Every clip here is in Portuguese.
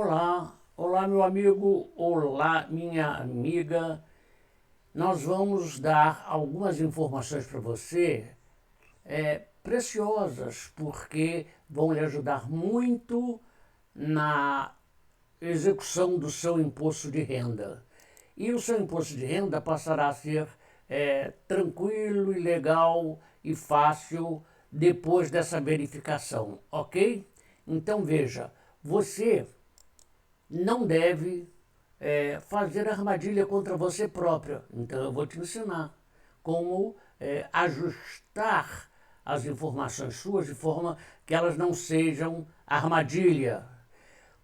Olá, olá meu amigo, olá minha amiga. Nós vamos dar algumas informações para você preciosas, porque vão lhe ajudar muito na execução do seu imposto de renda. E o seu imposto de renda passará a ser tranquilo e legal e fácil depois dessa verificação, ok? Então veja, você não deve fazer armadilha contra você própria. Então eu vou te ensinar como ajustar as informações suas de forma que elas não sejam armadilha.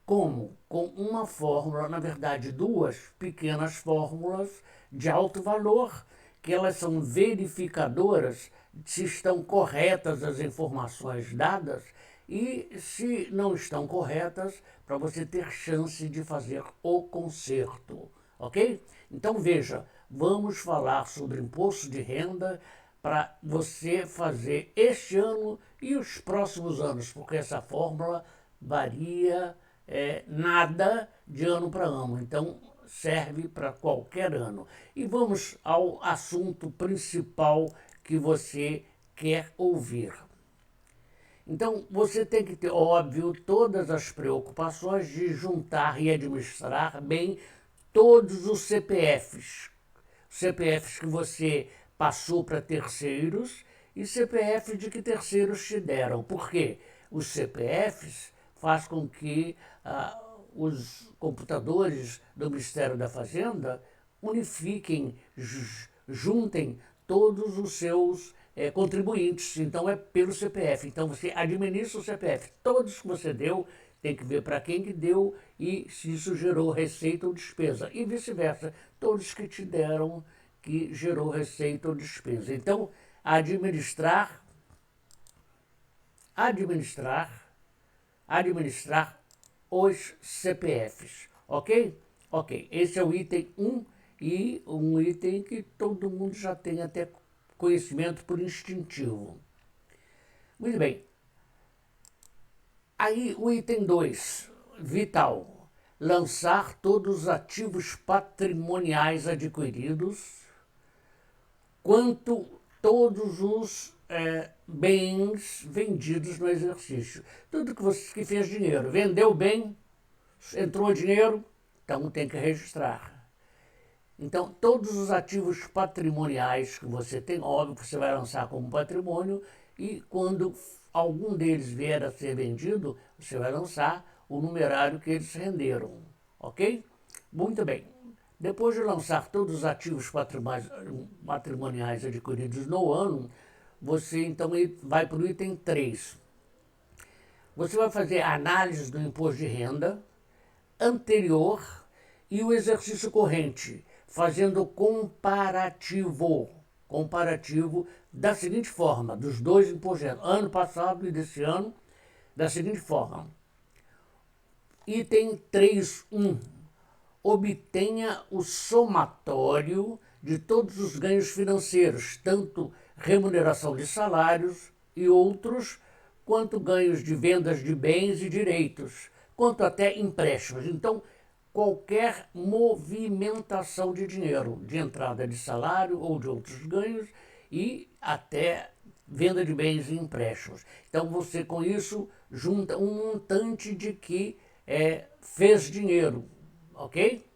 Como? Com uma fórmula, na verdade duas pequenas fórmulas de alto valor, que elas são verificadoras se estão corretas as informações dadas e se não estão corretas, para você ter chance de fazer o conserto, ok? Então veja, vamos falar sobre imposto de renda para você fazer este ano e os próximos anos, porque essa fórmula varia nada de ano para ano, então serve para qualquer ano. E vamos ao assunto principal que você quer ouvir. Então, você tem que ter, óbvio, todas as preocupações de juntar e administrar bem todos os CPFs. CPFs que você passou para terceiros e CPF de que terceiros te deram. Por quê? Os CPFs faz com que os computadores do Ministério da Fazenda unifiquem, juntem todos os seus contribuintes. Então é pelo CPF. Então você administra o CPF. Todos que você deu, tem que ver para quem que deu e se isso gerou receita ou despesa. E vice-versa, todos que te deram que gerou receita ou despesa. Então, administrar os CPFs, ok? Ok, esse é o item 1 e um item que todo mundo já tem até conhecimento por instintivo. Muito bem. Aí o item 2, vital, lançar todos os ativos patrimoniais adquiridos, quanto todos os bens vendidos no exercício. Tudo que você fez dinheiro, vendeu bem, entrou dinheiro, então tem que registrar. Então, todos os ativos patrimoniais que você tem, óbvio que você vai lançar como patrimônio, e quando algum deles vier a ser vendido, você vai lançar o numerário que eles renderam, ok? Muito bem. Depois de lançar todos os ativos patrimoniais adquiridos no ano, você então vai para o item 3. Você vai fazer a análise do imposto de renda anterior e o exercício corrente, fazendo comparativo da seguinte forma, dos dois impostos de renda, ano passado e desse ano, da seguinte forma. Item 3.1. Obtenha o somatório de todos os ganhos financeiros, tanto remuneração de salários e outros, quanto ganhos de vendas de bens e direitos, quanto até empréstimos. Então, qualquer movimentação de dinheiro, de entrada de salário ou de outros ganhos e até venda de bens e empréstimos. Então, você com isso junta um montante de que fez dinheiro, ok?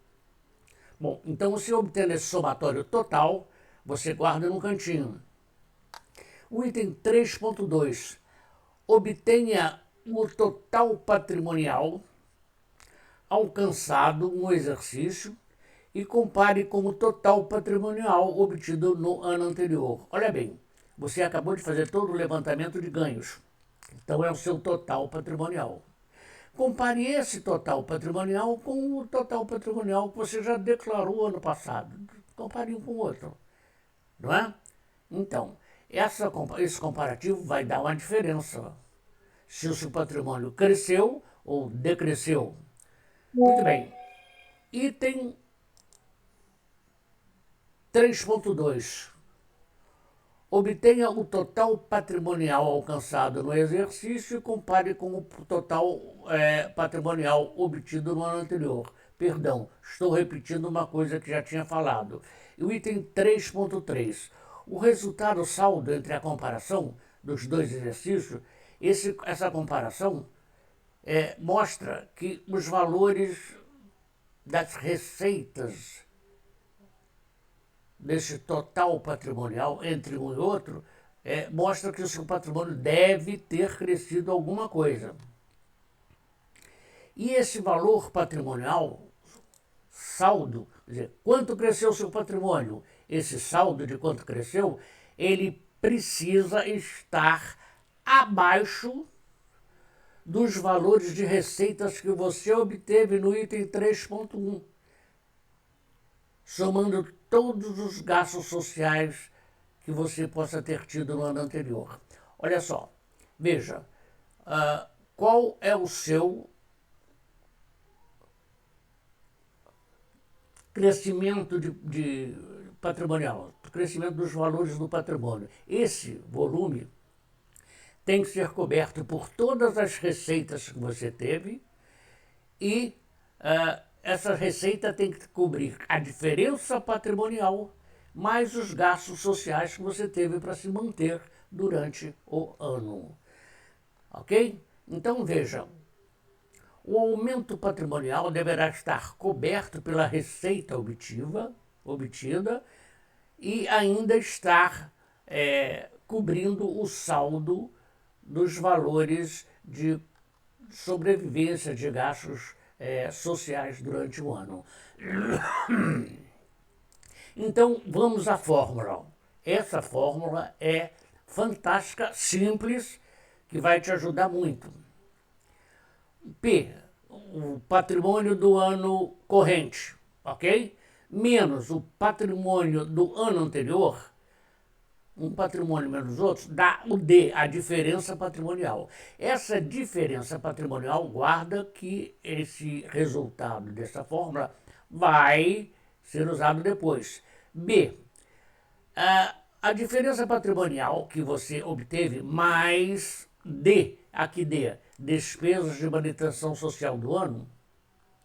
Bom, então você obtendo esse somatório total, você guarda num cantinho. O item 3.2, obtenha o total patrimonial alcançado no exercício e compare com o total patrimonial obtido no ano anterior. Olha bem, você acabou de fazer todo o levantamento de ganhos, então é o seu total patrimonial. Compare esse total patrimonial com o total patrimonial que você já declarou ano passado. Compare um com o outro, não é? Então, esse comparativo vai dar uma diferença. Se o seu patrimônio cresceu ou decresceu. Muito bem. Item 3.2. Obtenha o total patrimonial alcançado no exercício e compare com o total patrimonial obtido no ano anterior. Perdão, estou repetindo uma coisa que já tinha falado. E o item 3.3. O resultado saldo entre a comparação dos dois exercícios, essa comparação mostra que os valores das receitas desse total patrimonial entre um e outro, mostra que o seu patrimônio deve ter crescido alguma coisa. E esse valor patrimonial, saldo, quer dizer, quanto cresceu o seu patrimônio, esse saldo de quanto cresceu, ele precisa estar abaixo dos valores de receitas que você obteve no item 3.1, somando todos os gastos sociais que você possa ter tido no ano anterior. Olha só, veja, qual é o seu crescimento de patrimonial, crescimento dos valores do patrimônio. Esse volume tem que ser coberto por todas as receitas que você teve e essa receita tem que cobrir a diferença patrimonial mais os gastos sociais que você teve para se manter durante o ano. Ok? Então veja, o aumento patrimonial deverá estar coberto pela receita obtida e ainda estar cobrindo o saldo dos valores de sobrevivência de gastos sociais durante o ano. Então, vamos à fórmula. Essa fórmula é fantástica, simples, que vai te ajudar muito. P, o patrimônio do ano corrente, ok? Menos o patrimônio do ano anterior, um patrimônio menos os outros, dá o D, a diferença patrimonial. Essa diferença patrimonial guarda que esse resultado dessa fórmula vai ser usado depois. B, a diferença patrimonial que você obteve mais D, aqui D, despesas de manutenção social do ano,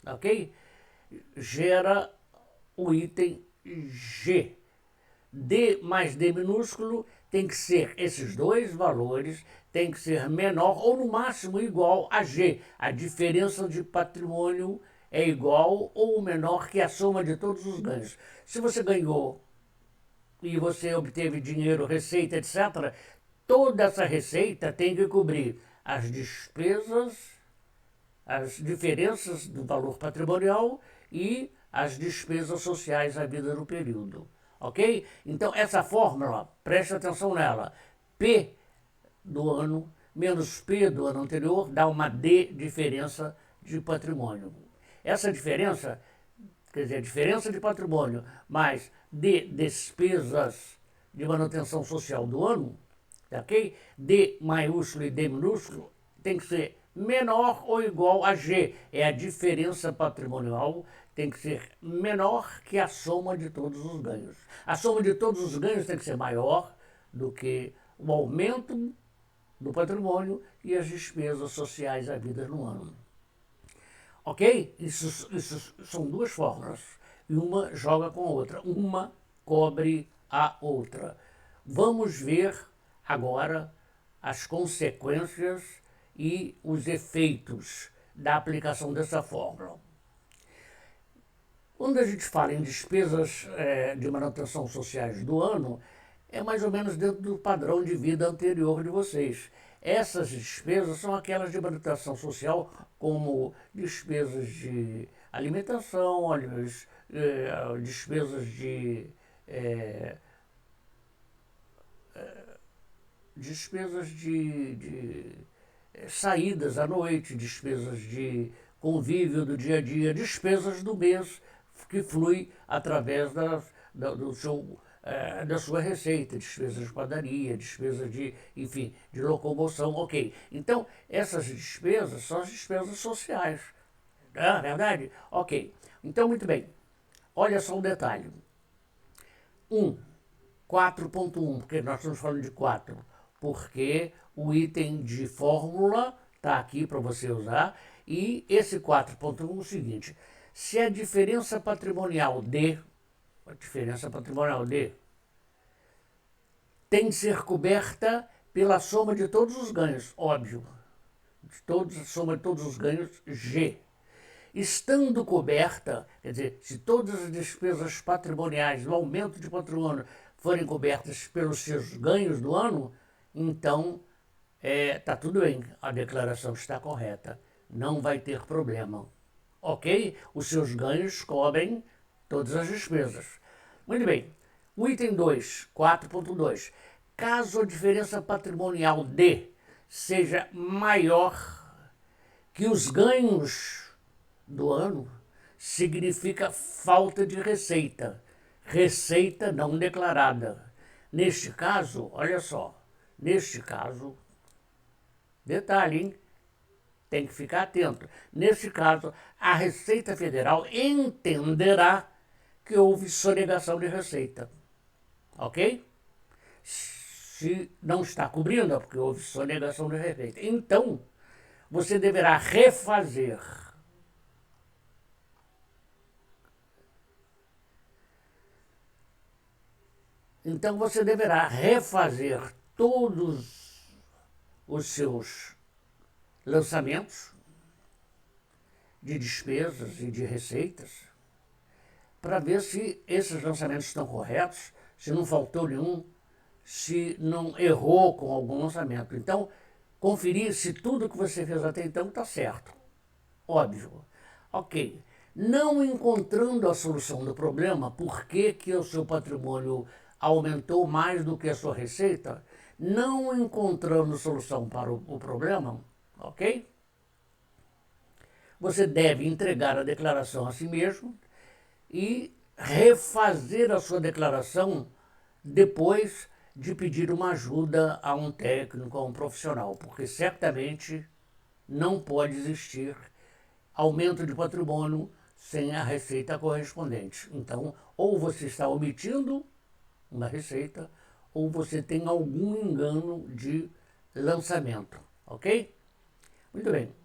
ok? Gera o item G. D mais D minúsculo tem que ser, esses dois valores tem que ser menor ou no máximo igual a G. A diferença de patrimônio é igual ou menor que a soma de todos os ganhos. Se você ganhou e você obteve dinheiro, receita, etc., toda essa receita tem que cobrir as despesas, as diferenças do valor patrimonial e as despesas sociais havidas no período. Ok? Então, essa fórmula, preste atenção nela. P do ano menos P do ano anterior dá uma D diferença de patrimônio. Essa diferença, quer dizer, a diferença de patrimônio mais D despesas de manutenção social do ano, ok? D maiúsculo e D minúsculo tem que ser menor ou igual a G. É a diferença patrimonial, tem que ser menor que a soma de todos os ganhos. A soma de todos os ganhos tem que ser maior do que o aumento do patrimônio e as despesas sociais havidas no ano. Ok? Isso são duas fórmulas. E uma joga com a outra. Uma cobre a outra. Vamos ver agora as consequências e os efeitos da aplicação dessa fórmula. Quando a gente fala em despesas de manutenção sociais do ano, é mais ou menos dentro do padrão de vida anterior de vocês. Essas despesas são aquelas de manutenção social, como despesas de alimentação, despesas de saídas à noite, despesas de convívio do dia a dia, despesas do mês que flui através da sua receita, despesas de padaria, despesas de locomoção, ok. Então, essas despesas são as despesas sociais, não é verdade? Ok. Então, muito bem. Olha só um detalhe. 4.1, porque nós estamos falando de 4, porque o item de fórmula está aqui para você usar, e esse 4.1 é o seguinte: se a diferença patrimonial D tem de ser coberta pela soma de todos os ganhos, óbvio, soma de todos os ganhos G. Estando coberta, quer dizer, se todas as despesas patrimoniais do aumento de patrimônio forem cobertas pelos seus ganhos do ano, então está tudo bem, a declaração está correta, não vai ter problema, ok? Os seus ganhos cobrem todas as despesas. Muito bem, o item 2, 4.2, caso a diferença patrimonial D seja maior que os ganhos do ano, significa falta de receita, receita não declarada. Neste caso, olha só, neste caso, detalhe, hein? Tem que ficar atento. Neste caso, a Receita Federal entenderá que houve sonegação de receita, ok? Se não está cobrindo, é porque houve sonegação de receita. Então, você deverá refazer todos os seus lançamentos de despesas e de receitas para ver se esses lançamentos estão corretos, se não faltou nenhum, se não errou com algum lançamento. Então, conferir se tudo que você fez até então está certo. Óbvio. Ok. Não encontrando a solução do problema, por que o seu patrimônio aumentou mais do que a sua receita, não encontrando solução para o problema, ok? Você deve entregar a declaração a si mesmo e refazer a sua declaração depois de pedir uma ajuda a um técnico, a um profissional, porque certamente não pode existir aumento de patrimônio sem a receita correspondente. Então, ou você está omitindo uma receita, ou você tem algum engano de lançamento, ok? Muito bem.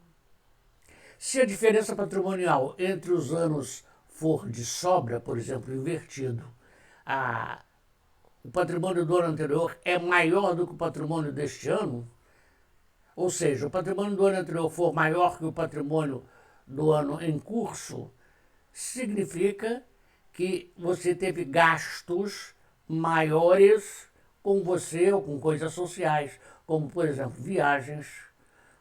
Se a diferença patrimonial entre os anos for de sobra, por exemplo, invertido, o patrimônio do ano anterior é maior do que o patrimônio deste ano, ou seja, o patrimônio do ano anterior for maior que o patrimônio do ano em curso, significa que você teve gastos maiores com você ou com coisas sociais, como, por exemplo, viagens,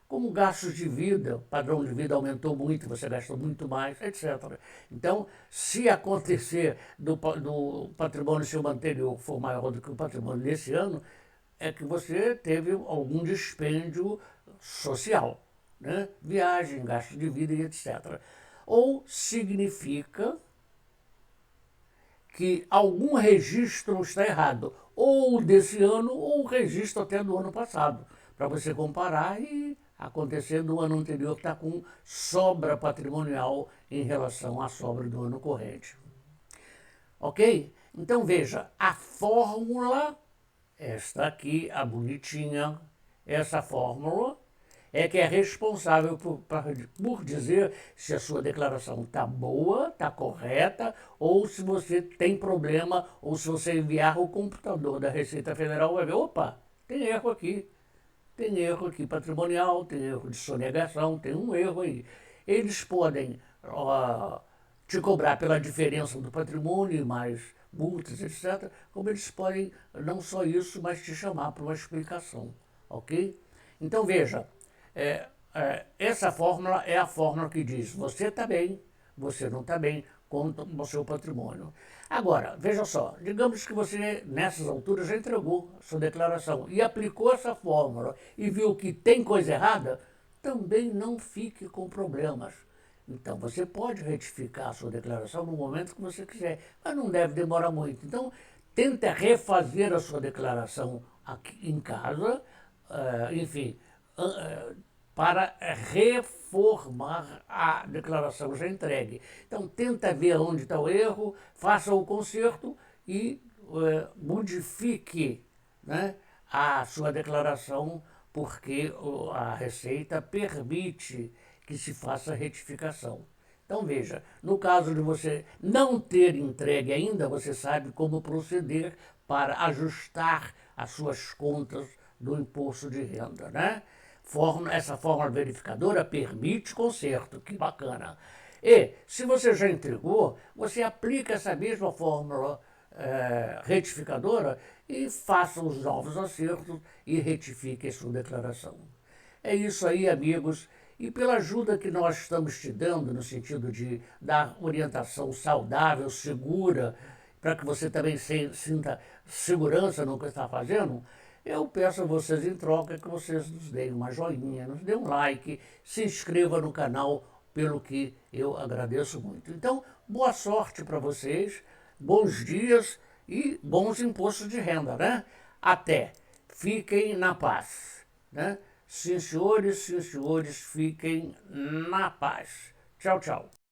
como gastos de vida, o padrão de vida aumentou muito, você gastou muito mais, etc. Então, se acontecer do patrimônio seu anterior for maior do que o patrimônio desse ano, é que você teve algum dispêndio social, né? Viagem, gasto de vida e etc. Ou significa que algum registro está errado, ou desse ano, ou o registro até do ano passado, para você comparar e acontecer no ano anterior que está com sobra patrimonial em relação à sobra do ano corrente. Ok? Então veja, a fórmula, esta aqui, a bonitinha, essa fórmula é que é responsável por dizer se a sua declaração está boa, está correta, ou se você tem problema, ou se você enviar o computador da Receita Federal, vai ver, opa, tem erro aqui. Tem erro aqui patrimonial, tem erro de sonegação, tem um erro aí. Eles podem te cobrar pela diferença do patrimônio, mais multas, etc., como eles podem, não só isso, mas te chamar para uma explicação, ok? Então, veja, essa fórmula é a fórmula que diz você está bem, você não está bem com o seu patrimônio. Agora, veja só, digamos que você, nessas alturas, já entregou a sua declaração e aplicou essa fórmula e viu que tem coisa errada, também não fique com problemas. Então, você pode retificar a sua declaração no momento que você quiser, mas não deve demorar muito. Então, tenta refazer a sua declaração aqui em casa, enfim, para reformar a declaração já entregue. Então, tenta ver onde está o erro, faça o conserto e modifique, né, a sua declaração, porque a Receita permite que se faça retificação. Então veja, no caso de você não ter entregue ainda, você sabe como proceder para ajustar as suas contas do imposto de renda, né? Essa fórmula verificadora permite conserto, que bacana. E, se você já entregou, você aplica essa mesma fórmula retificadora e faça os novos acertos e retifique a sua declaração. É isso aí, amigos. E pela ajuda que nós estamos te dando, no sentido de dar orientação saudável, segura, para que você também sinta segurança no que está fazendo, eu peço a vocês em troca que vocês nos deem uma joinha, nos deem um like, se inscreva no canal, pelo que eu agradeço muito. Então, boa sorte para vocês, bons dias e bons impostos de renda, né? Até. Fiquem na paz, né? Sim, senhores, fiquem na paz. Tchau, tchau.